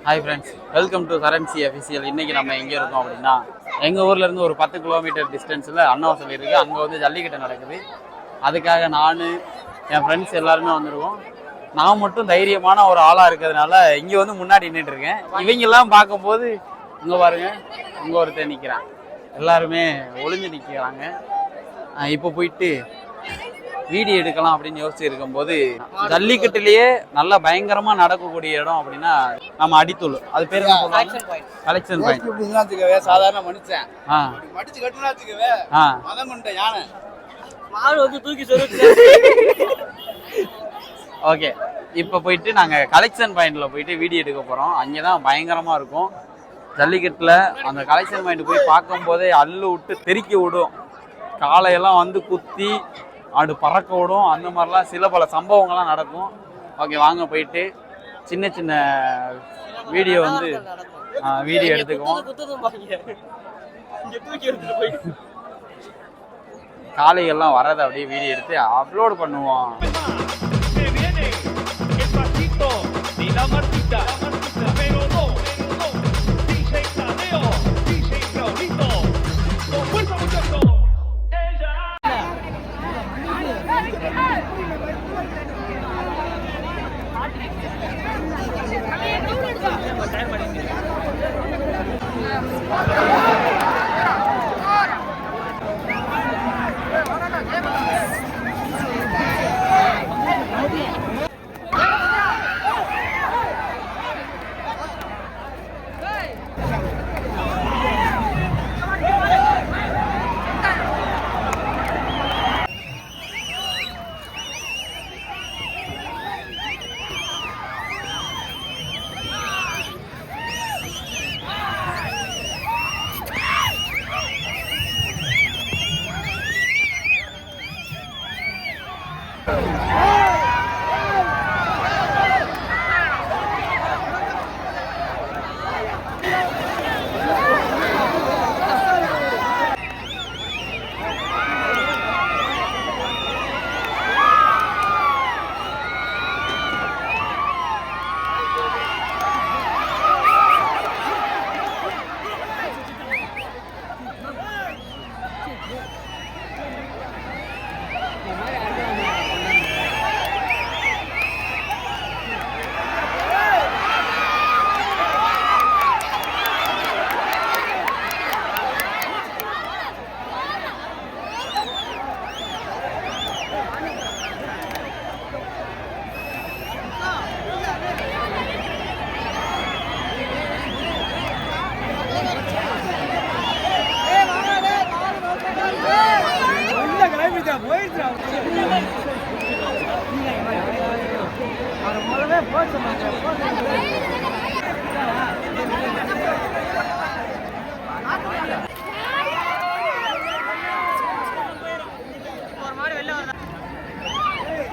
Hi friends, welcome to currency official. இன்றைக்கி நம்ம எங்கே இருக்கோம் அப்படின்னா, எங்கள் ஊர்லேருந்து ஒரு 10 கிலோமீட்டர் டிஸ்டன்ஸில் அன்னவாசல் இருக்குது. அங்கே வந்து ஜல்லிக்கட்டு நடக்குது. அதுக்காக நான் என் ஃப்ரெண்ட்ஸ் எல்லாருமே வந்துருக்கோம். நான் மட்டும் தைரியமான ஒரு ஆளாக இருக்கிறதுனால இங்கே வந்து முன்னாடி நின்றுட்டுருக்கேன். இவங்கெல்லாம் பார்க்கும்போது இங்கே பாருங்கள், இங்கே ஒருத்தர் நிற்கிறான். எல்லாருமே ஒளிஞ்சு நிற்கிறாங்க. இப்போ போயிட்டு வீடியோ எடுக்கலாம் அப்படின்னு யோசிச்சு இருக்கும்போது, ஜல்லிக்கட்டுலயே நல்லா பயங்கரமா நடக்கக்கூடிய இடம் அப்படின்னா நம்ம அடித்தூள். அது பேர் கலெக்ஷன் பாயிண்ட். சாதாரண மனுஷன் மடிச்சு கட்டுனாச்சுக்கவே மதம் கொண்ட யானை மாடு வந்து தூக்கி சொல்லுச்சு. ஓகே, இப்போ போயிட்டு நாங்கள் கலெக்ஷன் பாயிண்ட்ல போயிட்டு வீடியோ எடுக்க போறோம். அங்கேதான் பயங்கரமா இருக்கும் ஜல்லிக்கட்டுல. அந்த கலெக்ஷன் பாயிண்ட் போய் பார்க்கும் போதே அள்ளு விட்டு தெறிக்க விடும். காலையெல்லாம் வந்து குத்தி ஆடு பறக்க விடும். அந்த மாதிரிலாம் சில பல சம்பவங்கள்லாம் நடக்கும். ஓகே, வாங்க போயிட்டு சின்ன சின்ன வீடியோ வந்து வீடியோ எடுத்துக்குவோம். காளைகள்லாம் வரதை அப்படியே வீடியோ எடுத்து அப்லோட் பண்ணுவோம்.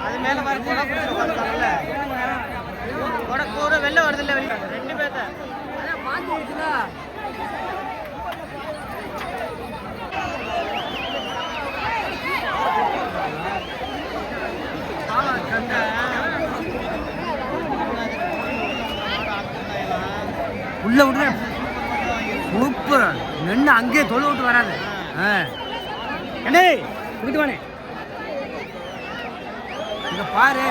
அது மேல மாதிரி கூட வெளில வருது இல்ல, ரெண்டு பேர்த்த மாத்தி இருக்குல்ல. உள்ள விடுற சூப்பர் நின்று அங்கேயே தொலை விட்டு வராது. என்ன விட்டு வானே இங்க பாரு.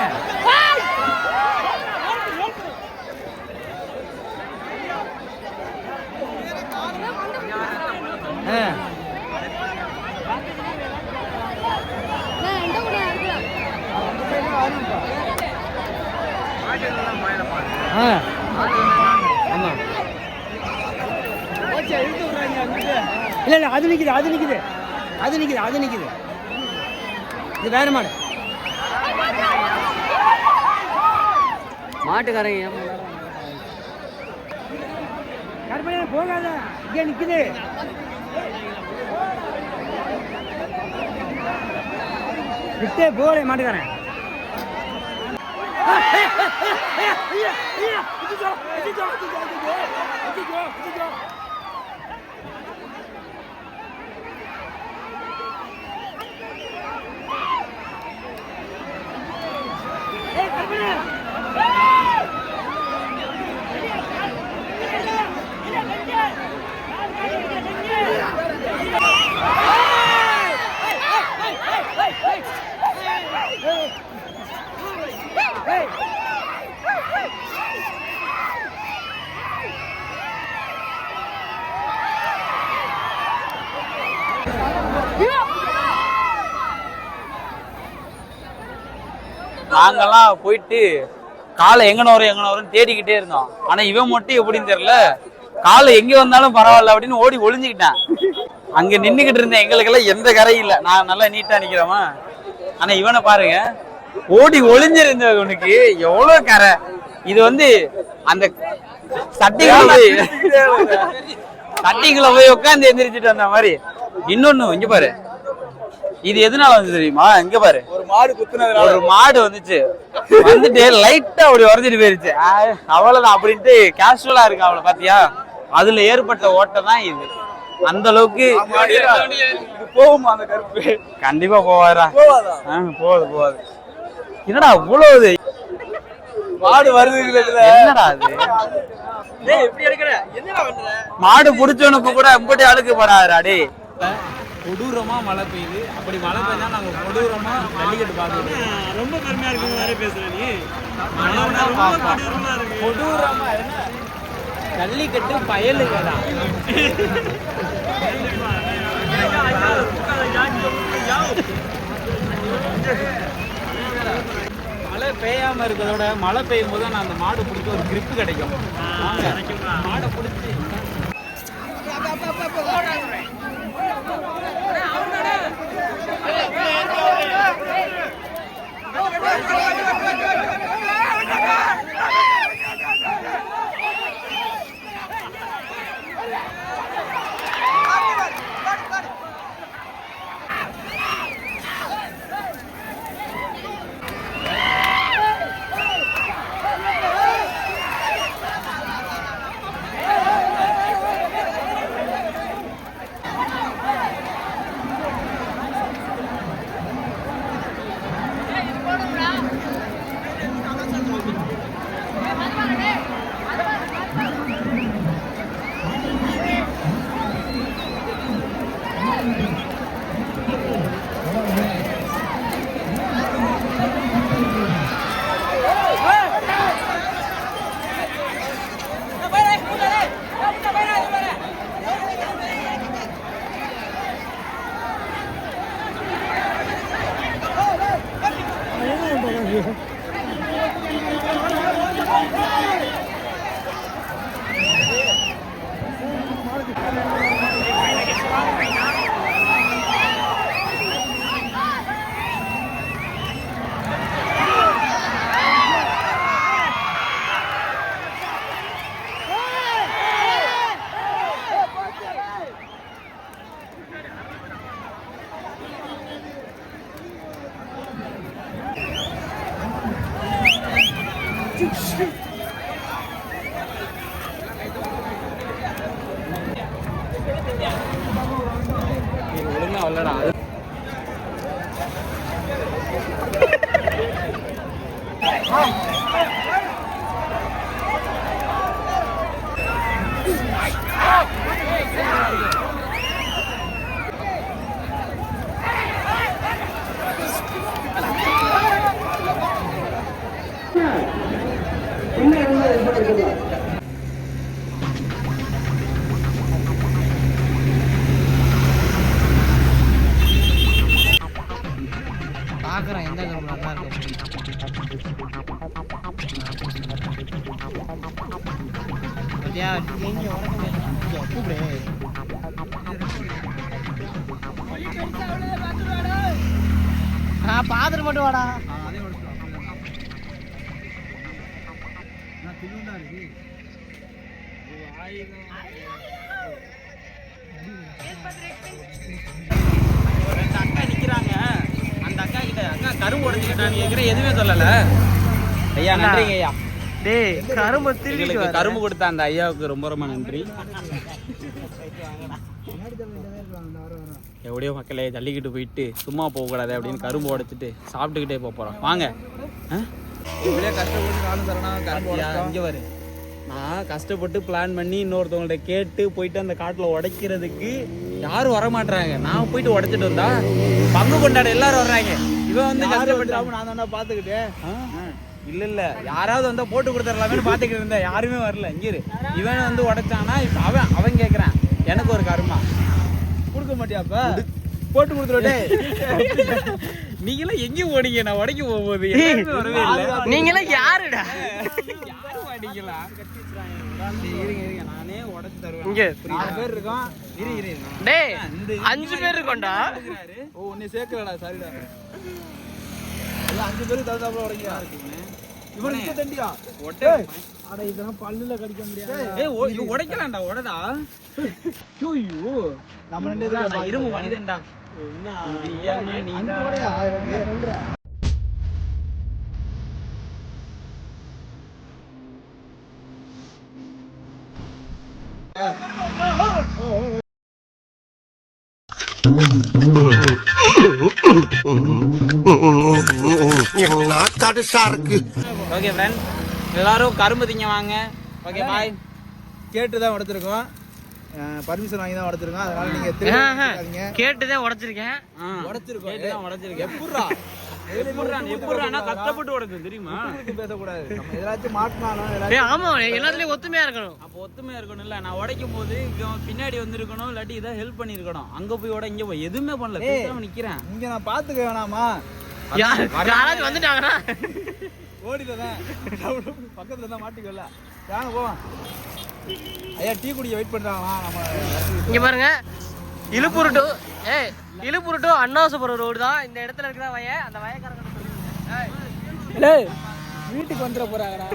ஆமா இல்ல இல்ல, அது நிக்குது அது நிக்குது அது நிக்குது அது நிக்குது. இது வேற மாடு. மாட்டுக்காரங்க போகாத, இங்கே நிக்குது. விட்டே போல மாட்டுக்காரன். நாங்கெல்லாம் போயிட்டு காலை எங்கன வரும் தேடிக்கிட்டே இருந்தோம். ஆனா இவன் மட்டும் எப்படின்னு தெரியல, காலை எங்க வந்தாலும் பரவாயில்ல அப்படின்னு ஓடி ஒளிஞ்சுக்கிட்டான். அங்க நின்னுகிட்டு இருந்த எங்களுக்கெல்லாம் எந்த கரையும் இல்லை, நான் நல்லா நீட்டா நிக்கிறவன். ஆனா இவனை பாருங்க, ஓடி ஒளிஞ்சிருந்தவனுக்கு எவ்வளவு கரை. இது வந்து அந்த சட்டிக்குள்ள போய் உட்காந்து எந்திரிச்சிட்டு வந்த மாதிரி. இன்னொன்னு இங்க பாரு, இது எதனால வந்து தெரியுமா? இங்க பாரு, ஒரு மாடு வந்துச்சு, வந்துட்டு லைட்டா அப்படி உரைஞ்சிட்டு போயிருச்சு, அவ்வளவுதான் அப்படின்ட்டு கேஷுவலா இருக்கு அவளை பாத்தியா. அதுல ஏற்பட்ட ஓட்டம் தான் இது. அந்த அளவுக்கு போகுமா அந்த கருப்பு? கண்டிப்பா போவாரா? போவாது. என்னடா இவ்வளவு மாடு வருது, என்னடா அது? மாடு புடிச்சவனுக்கு கூட எப்படி அழுக்கு போறாரு. கொடூரமா மழை பெய்யுது. அப்படி மழை பெய்ஞ்சா நாங்க கொடூரமா ஜல்லிக்கட்டு பாத்துக்கிட்டு ரொம்ப கம்மியா இருக்கு. வேற பேசுற நீ கொடூரமா ஜல்லிக்கட்டு பயலுங்கடா. மழை பெய்யாம இருக்கிறதோட மழை பெய்யும் போது நான் அந்த மாடு பிடிச்ச ஒரு கிரிப்பு கிடைக்கும். மாடை பிடிச்சி ஒழுங்கா வரலடா. பாக்குறேன் எந்த கிரௌண்ட் நல்லா இருக்கு. பத்தியா நீங்க கூப்பிடு. பாத்துட்டு மட்டும் வாடா. அக்கா நிக்கிறாங்க, அந்த அக்கா கிட்ட அக்கா கரும்பு உடைஞ்சுக்கிட்டாங்க, எதுவுமே சொல்லல. ஐயா நன்றிங்க ஐயா. டேய் கரும்பு திருடி கரும்பு கொடுத்த அந்த ஐயாவுக்கு ரொம்ப ரொம்ப நன்றி. எப்படியோ மக்களே ஜல்லிக்கிட்டு போயிட்டு சும்மா போகக்கூடாது அப்படின்னு கரும்பு உடைச்சிட்டு சாப்பிட்டுக்கிட்டே போகிறோம். வாங்க. கஷ்டப்பட்டு நானும் தரணும். இங்கே வரு, நான் கஷ்டப்பட்டு பிளான் பண்ணி இன்னொருத்தவங்கள்ட்ட கேட்டு போயிட்டு அந்த காட்டில் உடைக்கிறதுக்கு யாரும் வரமாட்டாங்க. நான் போயிட்டு உடைச்சிட்டு வந்தா பங்கு கொண்டாட எல்லாரும் வர்றாங்க. இவன் வந்து கஷ்டப்பட்டு நான் தானே பார்த்துக்கிட்டேன். இல்ல யாராவது வந்தா போட்டு கொடுத்துடலாமே பார்த்துக்கிட்டு இருந்தேன், யாருமே வரல. இங்கே இவன் வந்து உடைச்சானா இப்போ அவன் கேட்குறான் எனக்கு ஒரு கருமா கொடுக்க மாட்டியாப்ப போட்டு கொடுத்துருட்டே. நீங்களாம் எங்க போனீங்க? நான் உடைக்க போகும்போது எல்லாருமே வரவே இல்லை. நீங்களாம் யாருடா? யாரு வாடிங்களா? நானே உடைச்சு தருவேன். இங்க 4 பேர் இருக்கோம். இரு டேய் 5 பேர் இருக்கோம்டா. ஓ உன்னை சேர்க்கலடா, சாரிடா. எல்லாம் 5 பேருக்கு தகுந்தாப்புல உடைங்க. இவனுக்கு தண்டியா ஒட்டை. அட இதெல்லாம் பல்லுல கடிக்க முடியாது. ஏய் உடைக்கலாம்டா, உடைடா. ஐயோ நம்ம ரெண்டு பேரும் இரும்பு மனிதன்டா. என்ன நீ உடையா? ஓகே ஃப்ரெண்ட்ஸ், எல்லாரும் கரும்பு திங்க வாங்க. Okay bye. கேட்டு தான் உடைச்சிருக்கோம், பர்மிஷன் வாங்கி தான் உடைச்சிருக்கோம். அதனால நீங்க திரும்ப கேட்டுதான் உடைச்சிருக்கேன். உடைச்சிருக்கோம், கேட்டு தான் உடைச்சிருக்கேன். எப்படிடா கஷ்டப்பட்டு உடைச்சது தெரியுமா? பேசக்கூடாது. நம்ம ஏதாச்சும் மாட்டினாலும் ஆமா, எல்லாத்துலயும் ஒத்துமையா இருக்கணும். அப்போ ஒத்துமையா இருக்கணும். இல்ல நான் உடைக்கும் போது பின்னாடி வந்திருக்கணும், இல்லாட்டி இதை ஹெல்ப் பண்ணிருக்கணும். அங்க போய் உட, இங்க போய் எதுவுமே பண்ணல, பேசாம நிக்கிறேன். இங்க நான் பாத்துக்க வேணாமா? யாராச்சும் வந்துட்டாங்கன்னா ஓடிட்டதான் பக்கத்துல தான் மாட்டிக்கல. வாங்க போவான். ஐயா டீ குடிக்க வெயிட் பண்றாங்களா? நம்ம இங்க பாருங்க, இழுப்புரு டு அண்ணாசுபுரம் ரோடு தான் இந்த இடத்துல இருக்கிற வய. அந்த வயக்காரங்க வீட்டுக்கு வந்துட போறாங்கடா.